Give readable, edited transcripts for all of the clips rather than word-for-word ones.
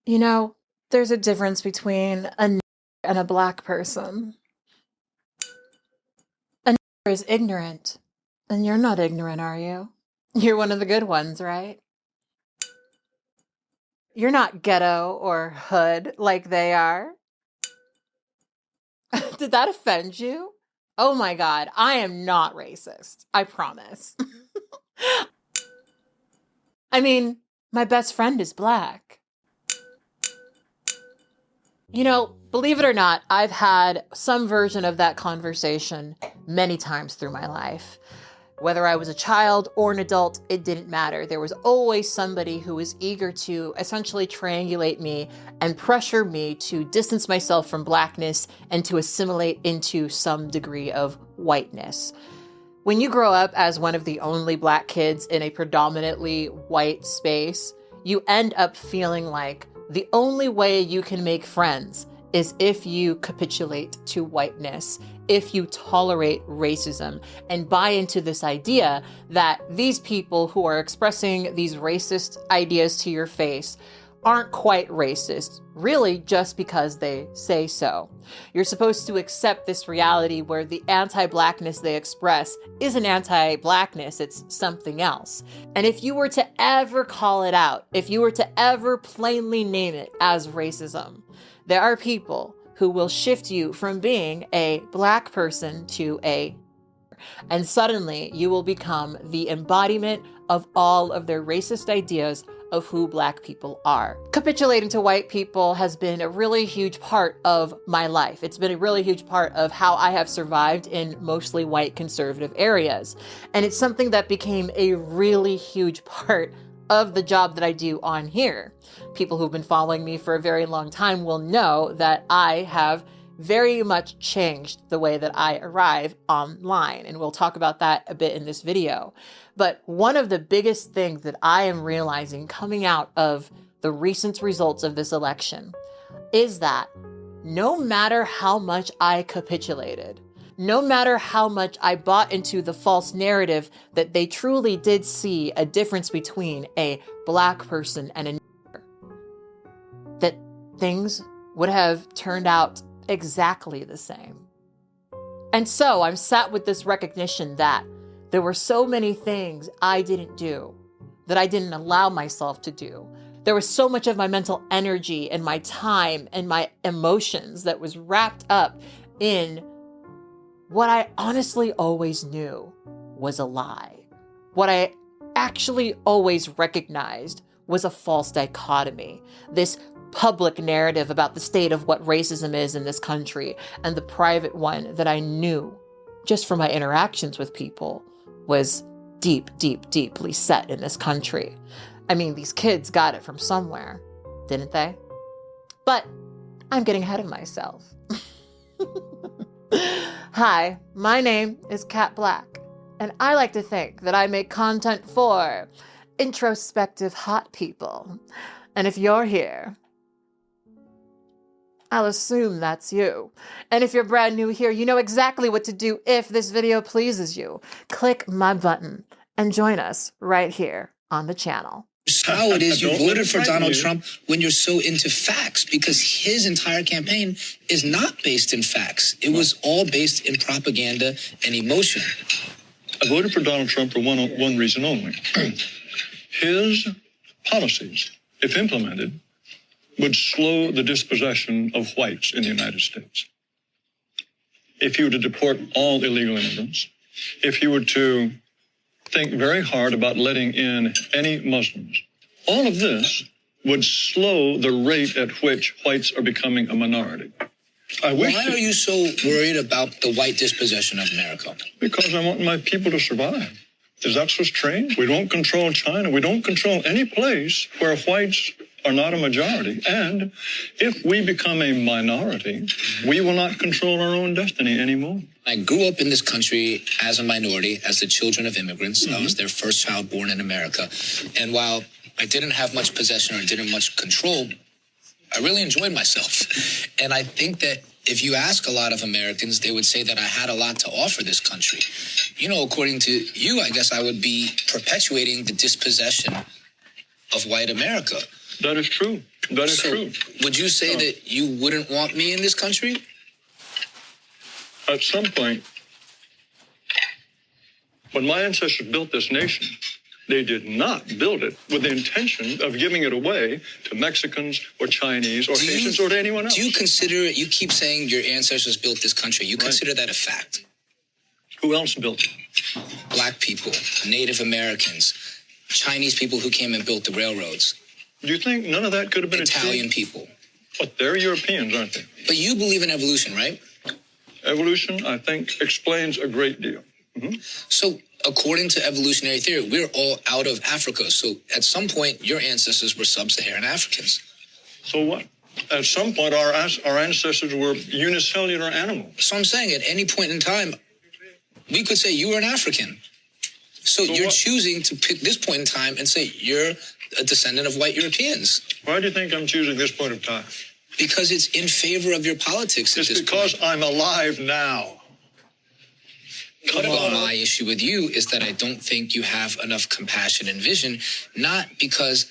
You know, there's a difference between a nigger and a black person. A nigger is ignorant, and you're not ignorant, are you? You're one of the good ones, right? You're not ghetto or hood like they are. Did that offend you? Oh my God, I am not racist. I promise. I mean, my best friend is black. You know, believe it or not, I've had some version of that conversation many times through my life. Whether I was a child or an adult, it didn't matter. There was always somebody who was eager to essentially triangulate me and pressure me to distance myself from blackness and to assimilate into some degree of whiteness. When you grow up as one of the only black kids in a predominantly white space, you end up feeling like the only way you can make friends is if you capitulate to whiteness, if you tolerate racism and buy into this idea that these people who are expressing these racist ideas to your face aren't quite racist, really just because they say so. You're supposed to accept this reality where the anti-blackness they express isn't anti-blackness, it's something else. And if you were to ever call it out, if you were to ever plainly name it as racism, there are people who will shift you from being a black person to and suddenly you will become the embodiment of all of their racist ideas of who black people are. Capitulating to white people has been a really huge part of my life. It's been a really huge part of how I have survived in mostly white conservative areas. And it's something that became a really huge part of the job that I do on here. People who've been following me for a very long time will know that I have very much changed the way that I arrive online. And we'll talk about that a bit in this video. But one of the biggest things that I am realizing coming out of the recent results of this election is that no matter how much I capitulated, no matter how much I bought into the false narrative that they truly did see a difference between a black person and a nigger, that things would have turned out exactly the same. And so I'm sat with this recognition that there were so many things I didn't do, that I didn't allow myself to do. There was so much of my mental energy and my time and my emotions that was wrapped up in what I honestly always knew was a lie. What I actually always recognized was a false dichotomy. This public narrative about the state of what racism is in this country, and the private one that I knew just from my interactions with people was deeply set in this country. I mean, these kids got it from somewhere, didn't they? But I'm getting ahead of myself. Hi, my name is katblaque, and I like to think that I make content for introspective hot people. And if you're here, I'll assume that's you. And if you're brand new here, you know exactly what to do if this video pleases you. Click my button and join us right here on the channel. How it is you voted for Donald Trump when you're so into facts, because his entire campaign is not based in facts. It was all based in propaganda and emotion. I voted for Donald Trump for one reason only. His policies, if implemented, would slow the dispossession of whites in the United States. If you were to deport all illegal immigrants, if you were to think very hard about letting in any Muslims, all of this would slow the rate at which whites are becoming a minority. Why are you so worried about the white dispossession of America? Because I want my people to survive. Is that so strange? We don't control China. We don't control any place where whites are not a majority. And if we become a minority, we will not control our own destiny anymore. I grew up in this country as a minority, as the children of immigrants. I was their first child born in America. And while I didn't have much possession or didn't much control, I really enjoyed myself. And I think that if you ask a lot of Americans, they would say that I had a lot to offer this country. You know, according to you, I guess I would be perpetuating the dispossession of white America. That is true. That is So, true. would you say that you wouldn't want me in this country? At some point, when my ancestors built this nation, they did not build it with the intention of giving it away to Mexicans or Chinese or Haitians or to anyone else. Do you consider, you keep saying your ancestors built this country. You consider that a fact? Who else built it? Black people, Native Americans, Chinese people who came and built the railroads, Do you think none of that could have been Italian achieved? people. But they're Europeans, aren't they? But you believe in evolution, right? Evolution, I think, explains a great deal. So according to evolutionary theory, we're all out of Africa. So at some point, your ancestors were sub-Saharan Africans. So what? At some point, our ancestors were unicellular animals. So I'm saying at any point in time, we could say you were an African. So you're what? choosing to pick this point in time and say you're a descendant of white Europeans. Why do you think I'm choosing this point of time? Because it's in favor of your politics at It's this because point. I'm alive now. What Come about on. my issue with you is that I don't think you have enough compassion and vision, not because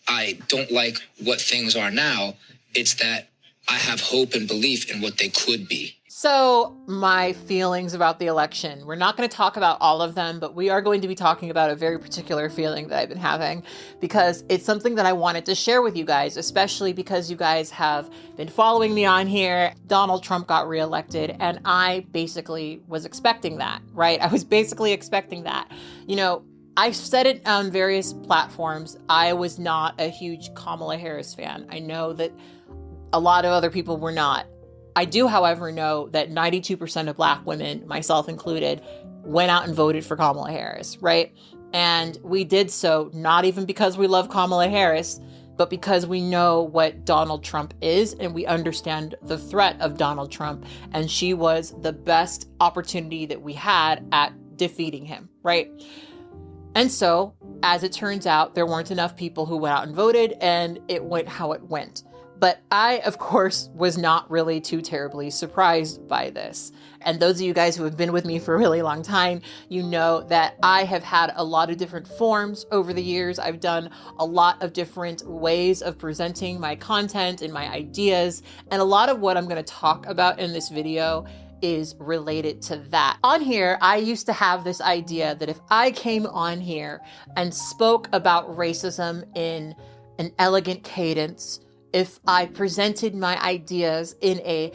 I don't like what things are now. It's that I have hope and belief in what they could be. So, my feelings about the election. We're not going to talk about all of them, but we are going to be talking about a very particular feeling that I've been having because it's something that I wanted to share with you guys, especially because you guys have been following me on here. Donald Trump got reelected, and I basically was expecting that, right? I was basically expecting that. You know, I said it on various platforms. I was not a huge Kamala Harris fan. I know that a lot of other people were not. I do, however, know that 92% of Black women, myself included, went out and voted for Kamala Harris, right? And we did so not even because we love Kamala Harris, but because we know what Donald Trump is and we understand the threat of Donald Trump. And she was the best opportunity that we had at defeating him, right? And so, as it turns out, there weren't enough people who went out and voted, and it went how it went. But I, of course, was not really too terribly surprised by this. And those of you guys who have been with me for a really long time, you know that I have had a lot of different forms over the years. I've done a lot of different ways of presenting my content and my ideas. And a lot of what I'm going to talk about in this video is related to that. On here, I used to have this idea that if I came on here and spoke about racism in an elegant cadence, if I presented my ideas in a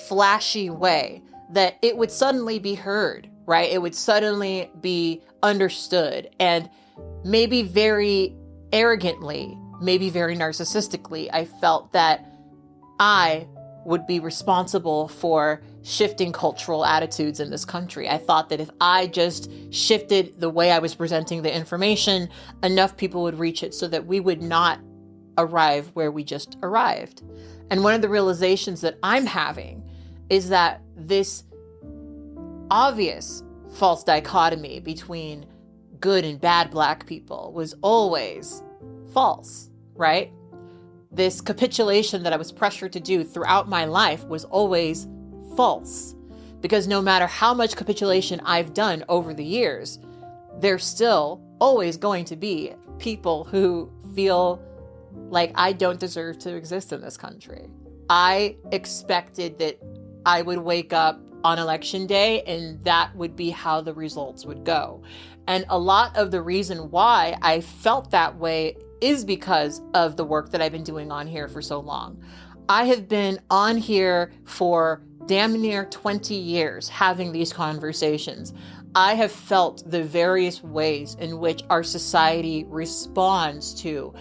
flashy way, that it would suddenly be heard, right? It would suddenly be understood. And maybe very arrogantly, maybe very narcissistically, I felt that I would be responsible for shifting cultural attitudes in this country. I thought that if I just shifted the way I was presenting the information, enough people would reach it so that we would not arrive where we just arrived. And one of the realizations that I'm having is that this obvious false dichotomy between good and bad Black people was always false, right? This capitulation that I was pressured to do throughout my life was always false. Because no matter how much capitulation I've done over the years, there's still always going to be people who feel like I don't deserve to exist in this country. I expected that I would wake up on election day and that would be how the results would go. And a lot of the reason why I felt that way is because of the work that I've been doing on here for so long. I have been on here for damn near 20 years having these conversations. I have felt the various ways in which our society responds to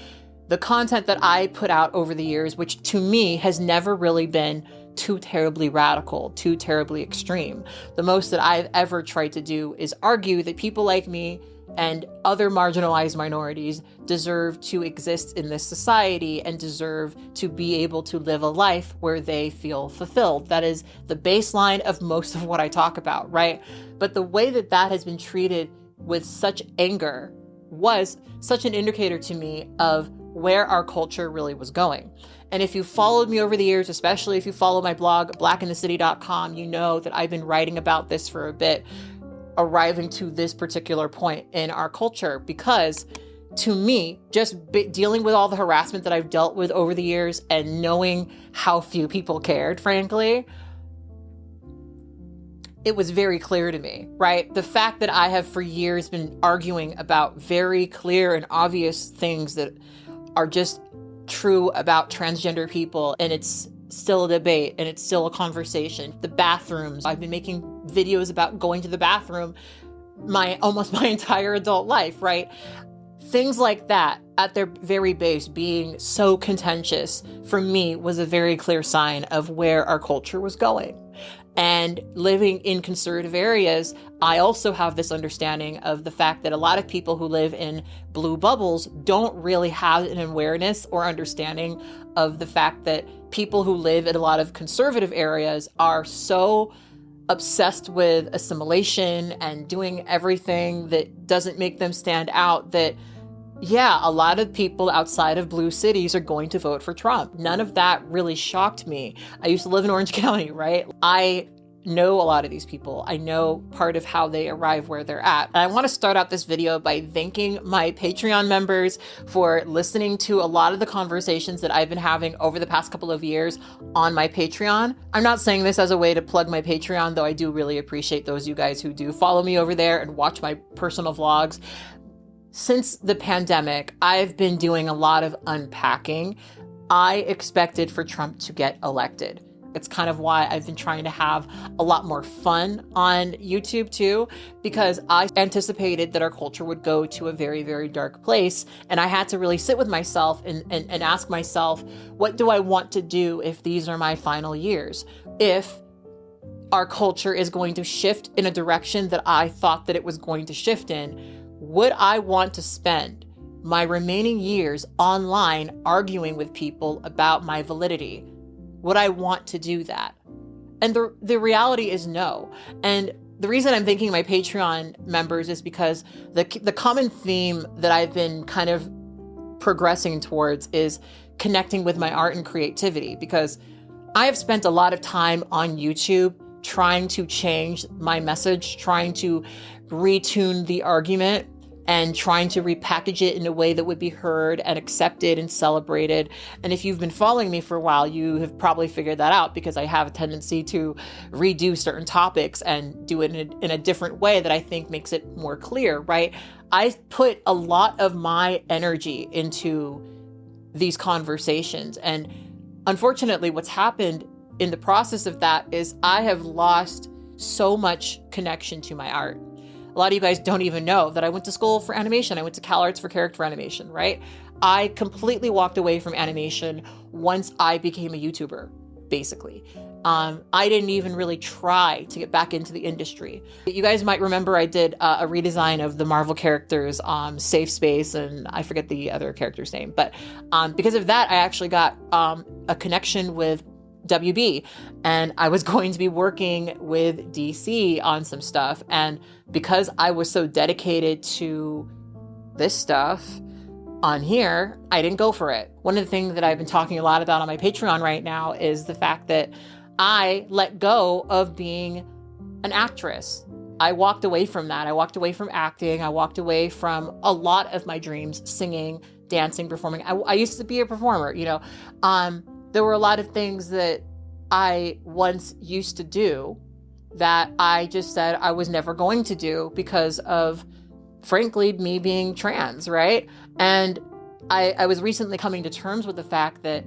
the content that I put out over the years, which to me has never really been too terribly radical, too terribly extreme. The most that I've ever tried to do is argue that people like me and other marginalized minorities deserve to exist in this society and deserve to be able to live a life where they feel fulfilled. That is the baseline of most of what I talk about, right? But the way that that has been treated with such anger was such an indicator to me of where our culture really was going. And if you followed me over the years, especially if you follow my blog, blackintthecity.com, you know that I've been writing about this for a bit, arriving to this particular point in our culture, because to me, just dealing with all the harassment that I've dealt with over the years and knowing how few people cared, frankly, it was very clear to me, right? The fact that I have for years been arguing about very clear and obvious things that are just true about transgender people, and it's still a debate and it's still a conversation. The bathrooms, I've been making videos about going to the bathroom almost my entire adult life, right? Things like that at their very base being so contentious for me was a very clear sign of where our culture was going. And living in conservative areas, I also have this understanding of the fact that a lot of people who live in blue bubbles don't really have an awareness or understanding of the fact that people who live in a lot of conservative areas are so obsessed with assimilation and doing everything that doesn't make them stand out that, yeah, a lot of people outside of blue cities are going to vote for Trump. None of that really shocked me. I used to live in Orange County, right? I know a lot of these people. I know part of how they arrive where they're at. And I want to start out this video by thanking my Patreon members for listening to a lot of the conversations that I've been having over the past couple of years on my Patreon. I'm not saying this as a way to plug my Patreon, though I do really appreciate those of you guys who do follow me over there and watch my personal vlogs. Since the pandemic, I've been doing a lot of unpacking. I expected for Trump to get elected. It's kind of why I've been trying to have a lot more fun on YouTube too, because I anticipated that our culture would go to a very, very dark place. And I had to really sit with myself and ask myself, what do I want to do if these are my final years? If our culture is going to shift in a direction that I thought that it was going to shift in, would I want to spend my remaining years online arguing with people about my validity? Would I want to do that? And the reality is no. And the reason I'm thanking my Patreon members is because the common theme that I've been kind of progressing towards is connecting with my art and creativity, because I have spent a lot of time on YouTube trying to change my message, trying to retune the argument, and trying to repackage it in a way that would be heard and accepted and celebrated. And if you've been following me for a while, you have probably figured that out, because I have a tendency to redo certain topics and do it in a different way that I think makes it more clear, right? I put a lot of my energy into these conversations. And unfortunately, what's happened in the process of that is I have lost so much connection to my art. A lot of you guys don't even know that I went to school for animation. I went to CalArts for character animation, right? I completely walked away from animation once I became a YouTuber, basically. I didn't even really try to get back into the industry. You guys might remember I did a redesign of the Marvel characters, Safe Space, and I forget the other character's name. But because of that, I actually got a connection with WB, and I was going to be working with DC on some stuff. And because I was so dedicated to this stuff on here, I didn't go for it. One of the things that I've been talking a lot about on my Patreon right now is the fact that I let go of being an actress. I walked away from that. I walked away from acting. I walked away from a lot of my dreams, singing, dancing, performing. I used to be a performer, you know. There were a lot of things that I once used to do that I just said I was never going to do because of, frankly, me being trans, right? And I was recently coming to terms with the fact that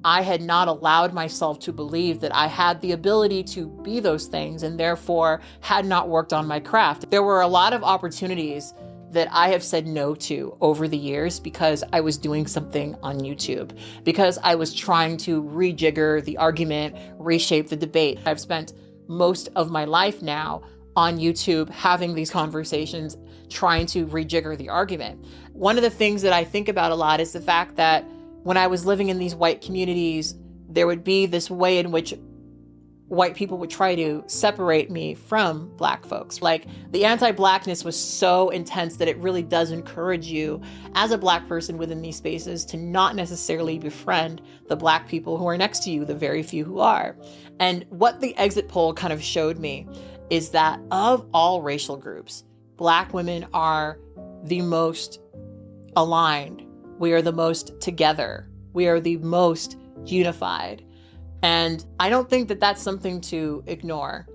I had not allowed myself to believe that I had the ability to be those things, and therefore had not worked on my craft. There were a lot of opportunities that I have said no to over the years because I was doing something on YouTube, because I was trying to rejigger the argument, reshape the debate. I've spent most of my life now on YouTube having these conversations, trying to rejigger the argument. One of the things that I think about a lot is the fact that when I was living in these white communities, there would be this way in which white people would try to separate me from Black folks. Like, the anti-Blackness was so intense that it really does encourage you as a Black person within these spaces to not necessarily befriend the Black people who are next to you, the very few who are. And what the exit poll kind of showed me is that of all racial groups, Black women are the most aligned. We are the most together. We are the most unified. And I don't think that that's something to ignore.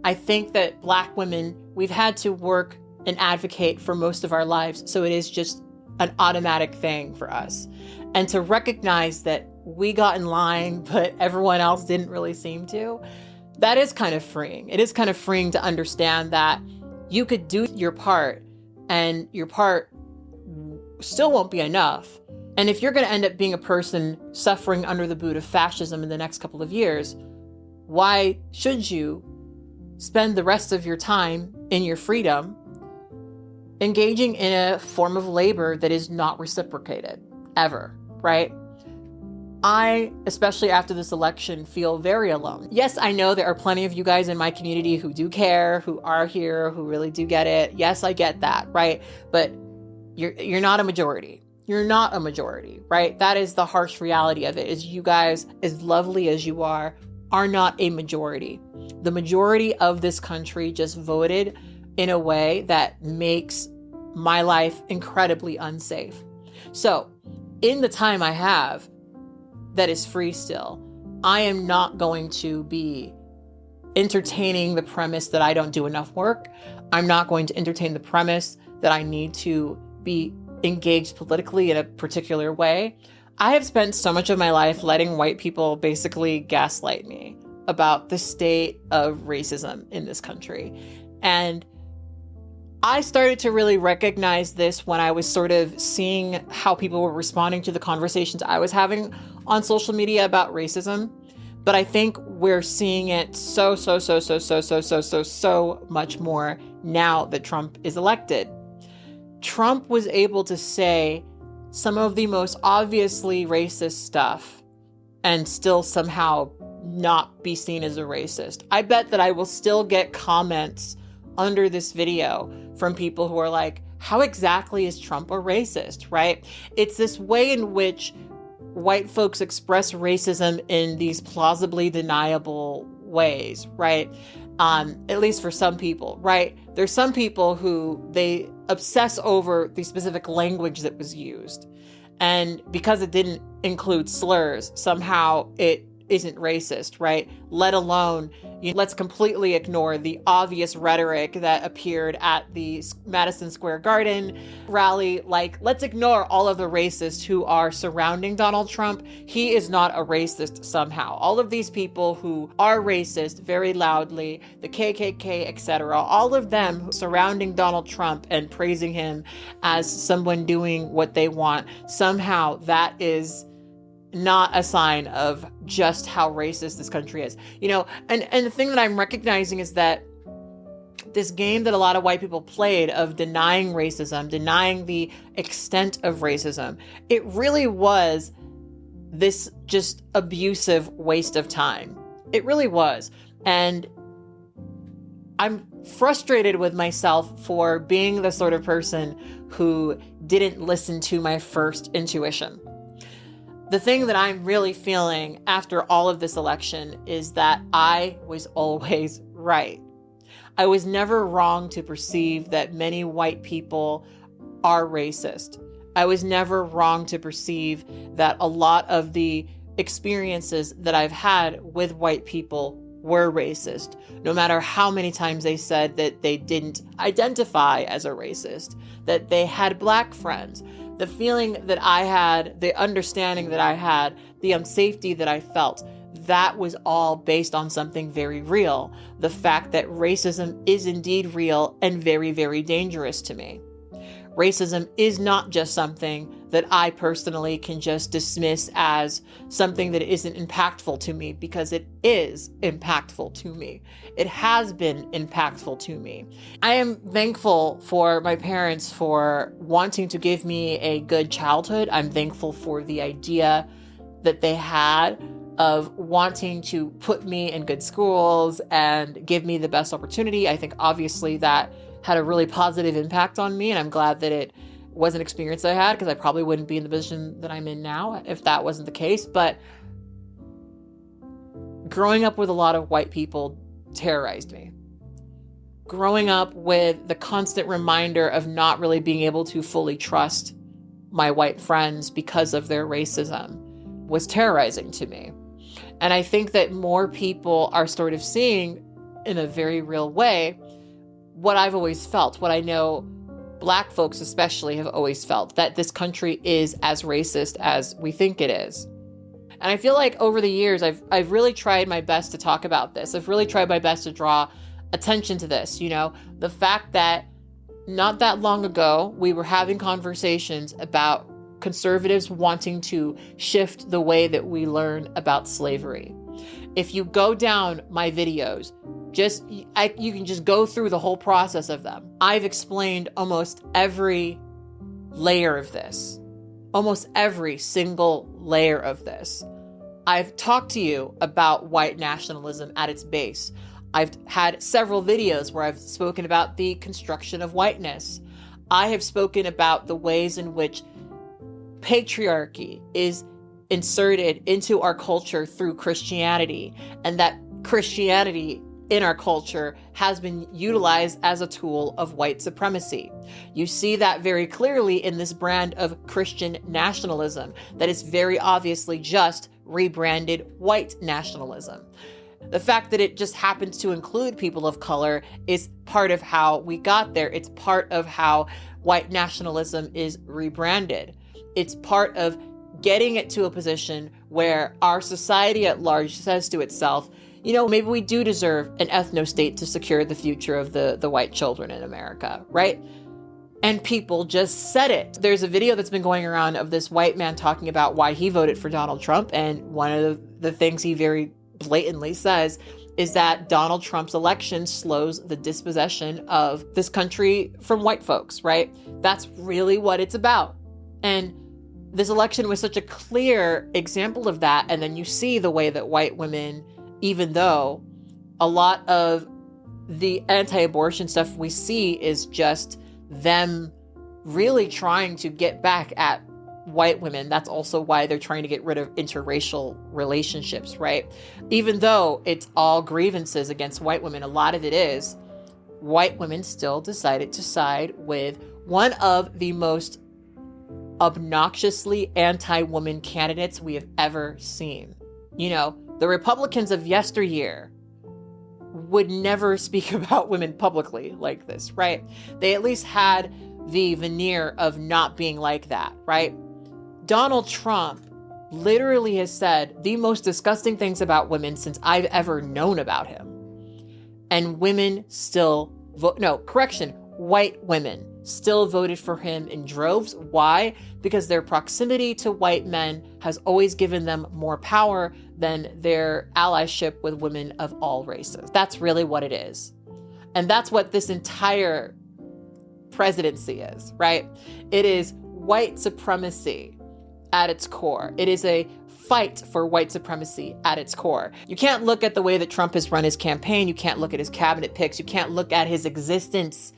I think that Black women, we've had to work and advocate for most of our lives. So it is just an automatic thing for us. And to recognize that we got in line, but everyone else didn't really seem to, that is kind of freeing. It is kind of freeing to understand that you could do your part and your part still won't be enough. And if you're going to end up being a person suffering under the boot of fascism in the next couple of years, why should you spend the rest of your time in your freedom engaging in a form of labor that is not reciprocated ever, right? I, especially after this election, feel very alone. Yes, I know there are plenty of you guys in my community who do care, who are here, who really do get it. Yes, I get that, right? But you're not a majority. You're not a majority, right? That is the harsh reality of it, is you guys, as lovely as you are not a majority. The majority of this country just voted in a way that makes my life incredibly unsafe. So, in the time I have that is free still, I am not going to be entertaining the premise that I don't do enough work. I'm not going to entertain the premise that I need to be engaged politically in a particular way. I have spent so much of my life letting white people basically gaslight me about the state of racism in this country. And I started to really recognize this when I was sort of seeing how people were responding to the conversations I was having on social media about racism. But I think we're seeing it so much more now that Trump is elected. Trump was able to say some of the most obviously racist stuff and still somehow not be seen as a racist. I bet that I will still get comments under this video from people who are like, how exactly is Trump a racist, right? It's this way in which white folks express racism in these plausibly deniable ways, right? At least for some people, right? There's some people who they obsess over the specific language that was used. And because it didn't include slurs, somehow it isn't racist, right? Let alone, let's completely ignore the obvious rhetoric that appeared at the Madison Square Garden rally. Like, let's ignore all of the racists who are surrounding Donald Trump. He is not a racist somehow. All of these people who are racist very loudly, the KKK, etc., all of them surrounding Donald Trump and praising him as someone doing what they want, somehow that is not a sign of just how racist this country is. And the thing that I'm recognizing is that this game that a lot of white people played of denying racism, denying the extent of racism, it really was this just abusive waste of time. It really was. And I'm frustrated with myself for being the sort of person who didn't listen to my first intuition. The thing that I'm really feeling after all of this election is that I was always right. I was never wrong to perceive that many white people are racist. I was never wrong to perceive that a lot of the experiences that I've had with white people were racist, no matter how many times they said that they didn't identify as a racist, that they had Black friends. The feeling that I had, the understanding that I had, the unsafety that I felt, that was all based on something very real. The fact that racism is indeed real and very, very dangerous to me. Racism is not just something that I personally can just dismiss as something that isn't impactful to me, because it is impactful to me. It has been impactful to me. I am thankful for my parents for wanting to give me a good childhood. I'm thankful for the idea that they had of wanting to put me in good schools and give me the best opportunity. I think obviously that had a really positive impact on me, and I'm glad that it was an experience I had, because I probably wouldn't be in the position that I'm in now if that wasn't the case. But growing up with a lot of white people terrorized me. Growing up with the constant reminder of not really being able to fully trust my white friends because of their racism was terrorizing to me. And I think that more people are sort of seeing in a very real way what I've always felt, what I know Black folks especially have always felt, that this country is as racist as we think it is. And I feel like over the years, I've really tried my best to talk about this. I've really tried my best to draw attention to this. You know, the fact that not that long ago, we were having conversations about conservatives wanting to shift the way that we learn about slavery. If you go down my videos, you can just go through the whole process of them. I've explained almost every layer of this, almost every single layer of this. I've talked to you about white nationalism at its base. I've had several videos where I've spoken about the construction of whiteness. I have spoken about the ways in which patriarchy is inserted into our culture through Christianity, and that Christianity in our culture has been utilized as a tool of white supremacy. You see that very clearly in this brand of Christian nationalism that is very obviously just rebranded white nationalism. The fact that it just happens to include people of color is part of how we got there. It's part of how white nationalism is rebranded. It's part of getting it to a position where our society at large says to itself, you know, maybe we do deserve an ethno-state to secure the future of the white children in America, right? And people just said it. There's a video that's been going around of this white man talking about why he voted for Donald Trump. And one of the things he very blatantly says is that Donald Trump's election slows the dispossession of this country from white folks, right? That's really what it's about. And this election was such a clear example of that. And then you see the way that white women, even though a lot of the anti-abortion stuff we see is just them really trying to get back at white women. That's also why they're trying to get rid of interracial relationships, right? Even though it's all grievances against white women, a lot of it is white women still decided to side with one of the most obnoxiously anti-woman candidates we have ever seen. You know, the Republicans of yesteryear would never speak about women publicly like this, right? They at least had the veneer of not being like that, right? Donald Trump literally has said the most disgusting things about women since I've ever known about him. And women still vote, white women still voted for him in droves. Why? Because their proximity to white men has always given them more power than their allyship with women of all races. That's really what it is. And that's what this entire presidency is, right? It is white supremacy at its core. It is a fight for white supremacy at its core. You can't look at the way that Trump has run his campaign. You can't look at his cabinet picks. You can't look at his existence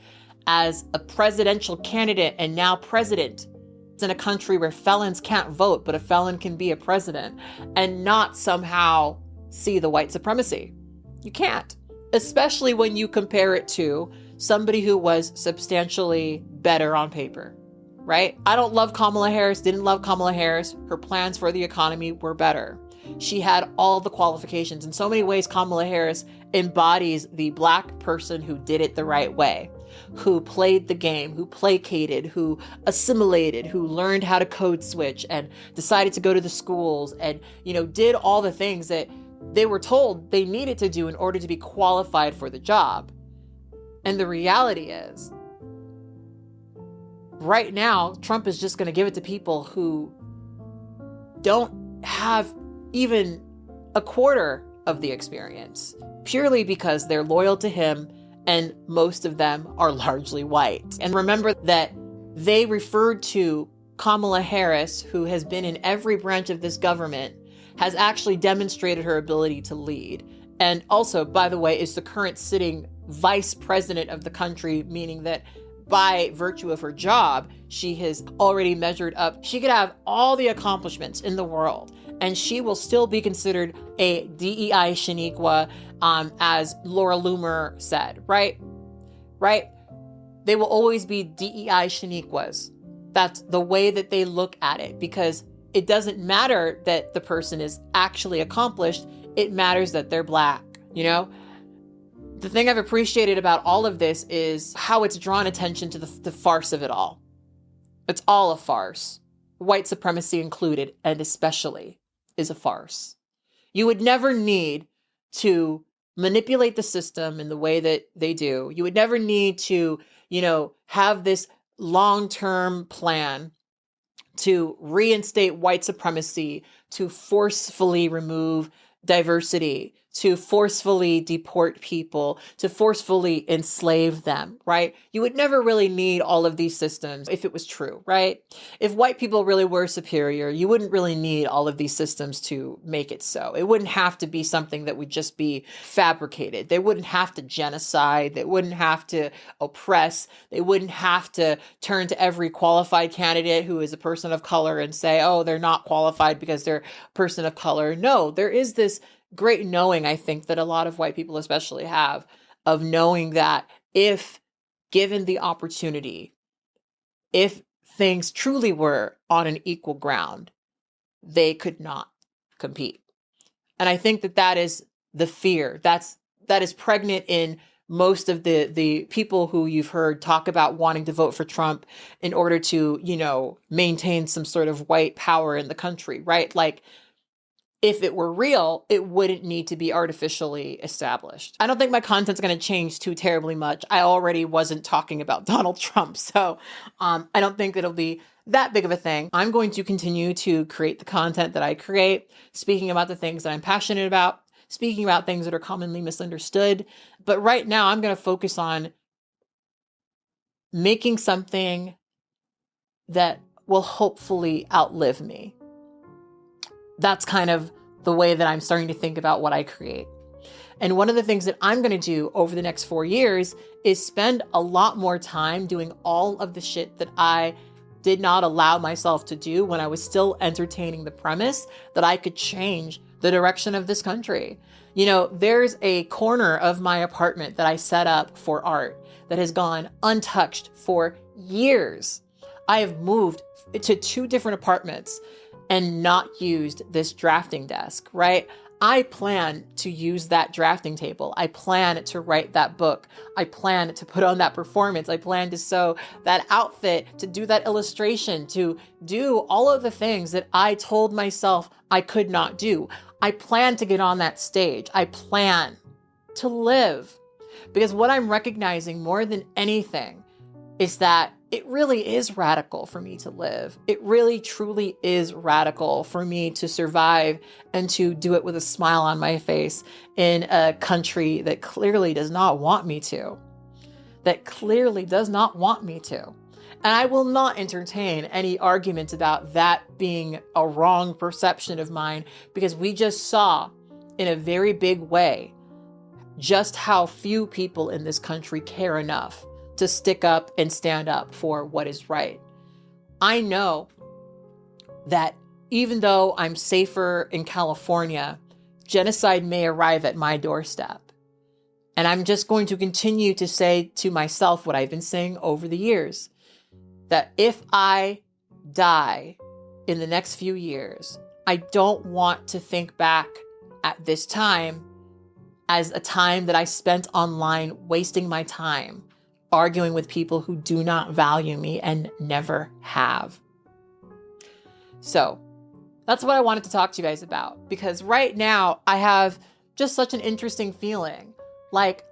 as a presidential candidate and now president. It's in a country where felons can't vote, but a felon can be a president, and not somehow see the white supremacy. You can't, especially when you compare it to somebody who was substantially better on paper, right? I don't love Kamala Harris, didn't love Kamala Harris. Her plans for the economy were better. She had all the qualifications. In so many ways, Kamala Harris embodies the Black person who did it the right way, who played the game, who placated, who assimilated, who learned how to code switch and decided to go to the schools and, did all the things that they were told they needed to do in order to be qualified for the job. And the reality is, right now, Trump is just going to give it to people who don't have even a quarter of the experience, purely because they're loyal to him, and most of them are largely white. And remember that they referred to Kamala Harris, who has been in every branch of this government, has actually demonstrated her ability to lead. And also, by the way, is the current sitting vice president of the country, meaning that by virtue of her job, she has already measured up. She could have all the accomplishments in the world, and she will still be considered a DEI Shaniqua, as Laura Loomer said, right? They will always be DEI Shaniquas. That's the way that they look at it, because it doesn't matter that the person is actually accomplished. It matters that they're Black, you know? The thing I've appreciated about all of this is how it's drawn attention to the farce of it all. It's all a farce. White supremacy included, and especially, is a farce. You would never need to manipulate the system in the way that they do. You would never need to, have this long-term plan to reinstate white supremacy, to forcefully remove diversity, to forcefully deport people, to forcefully enslave them, right? You would never really need all of these systems if it was true, right? If white people really were superior, you wouldn't really need all of these systems to make it so. It wouldn't have to be something that would just be fabricated. They wouldn't have to genocide. They wouldn't have to oppress. They wouldn't have to turn to every qualified candidate who is a person of color and say, oh, they're not qualified because they're a person of color. No, there is this great knowing, I think, that a lot of white people especially have, of knowing that if given the opportunity, if things truly were on an equal ground, they could not compete. And I think that is the fear that is pregnant in most of the people who you've heard talk about wanting to vote for Trump in order to, maintain some sort of white power in the country, right? Like, if it were real, it wouldn't need to be artificially established. I don't think my content's going to change too terribly much. I already wasn't talking about Donald Trump, so I don't think it'll be that big of a thing. I'm going to continue to create the content that I create, speaking about the things that I'm passionate about, speaking about things that are commonly misunderstood. But right now, I'm going to focus on making something that will hopefully outlive me. That's kind of the way that I'm starting to think about what I create. And one of the things that I'm going to do over the next 4 years is spend a lot more time doing all of the shit that I did not allow myself to do when I was still entertaining the premise that I could change the direction of this country. There's a corner of my apartment that I set up for art that has gone untouched for years. I have moved to 2 different apartments and not used this drafting desk, right? I plan to use that drafting table. I plan to write that book. I plan to put on that performance. I plan to sew that outfit, to do that illustration, to do all of the things that I told myself I could not do. I plan to get on that stage. I plan to live. Because what I'm recognizing more than anything is that it really is radical for me to live. It really, truly is radical for me to survive and to do it with a smile on my face in a country that clearly does not want me to. That clearly does not want me to. And I will not entertain any argument about that being a wrong perception of mine, because we just saw in a very big way just how few people in this country care enough to stick up and stand up for what is right. I know that even though I'm safer in California, genocide may arrive at my doorstep. And I'm just going to continue to say to myself what I've been saying over the years, that if I die in the next few years, I don't want to think back at this time as a time that I spent online wasting my time arguing with people who do not value me and never have. So that's what I wanted to talk to you guys about, because right now I have just such an interesting feeling. Like,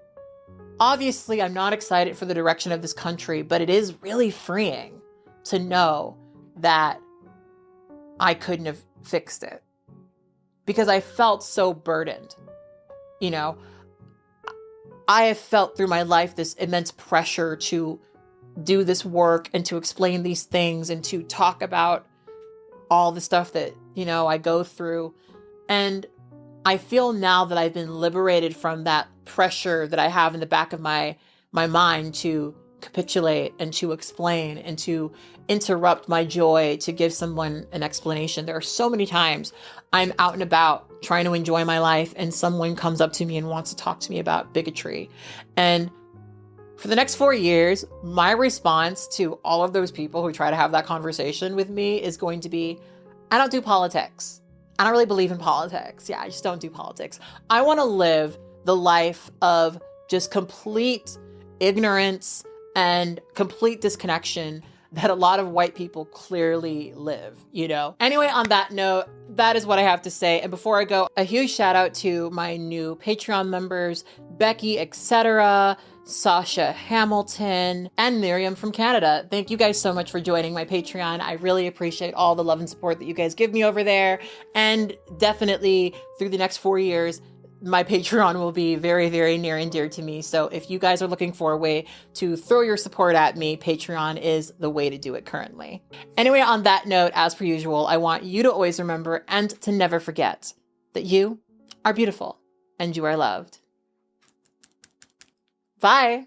obviously I'm not excited for the direction of this country, but it is really freeing to know that I couldn't have fixed it, because I felt so burdened. I have felt through my life this immense pressure to do this work and to explain these things and to talk about all the stuff that, I go through. And I feel now that I've been liberated from that pressure that I have in the back of my mind to capitulate and to explain and to interrupt my joy to give someone an explanation. There are so many times I'm out and about trying to enjoy my life and someone comes up to me and wants to talk to me about bigotry. And For the next 4 years, my response to all of those people who try to have that conversation with me is going to be, I don't do politics. I don't really believe in politics. Yeah, I just don't do politics. I want to live the life of just complete ignorance and complete disconnection that a lot of white people clearly live, you know? Anyway, on that note, that is what I have to say. And before I go, a huge shout out to my new Patreon members, Becky, etc., Sasha Hamilton, and Miriam from Canada. Thank you guys so much for joining my Patreon. I really appreciate all the love and support that you guys give me over there. And definitely through the next 4 years, my Patreon will be very, very near and dear to me. So if you guys are looking for a way to throw your support at me, Patreon is the way to do it currently. Anyway, on that note, as per usual, I want you to always remember and to never forget that you are beautiful and you are loved. Bye.